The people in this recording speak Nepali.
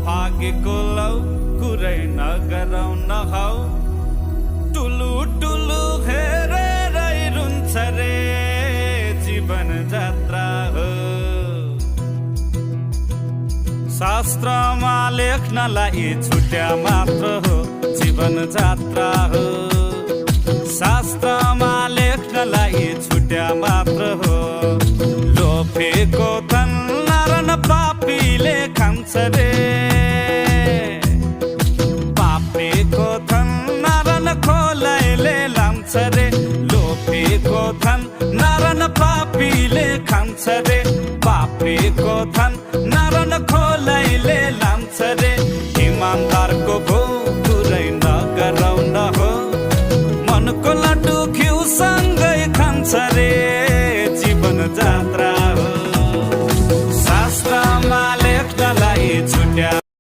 भागेको लौ कुरै नगरौ नहौ टुलु टुलु हेरेरै रुन्छ रे जीवन जात्रा हो शास्त्रमा लेख्नलाई छुट्या मात्र हो जीवन जात्रा हो शास्त्रमा लेख्नलाई छुट्या मात्र हो लोभेको धन नरन पापीले खान्छ रे पापेको धन नरन खोलैले लान्छ रे लोभेको धन नरन पापीले खान्छ रे पापेको धन नरन खोलैले लान्छ रे इमानदारको भो कुरै नगरौ न हो मनको लड्डु घिउसँग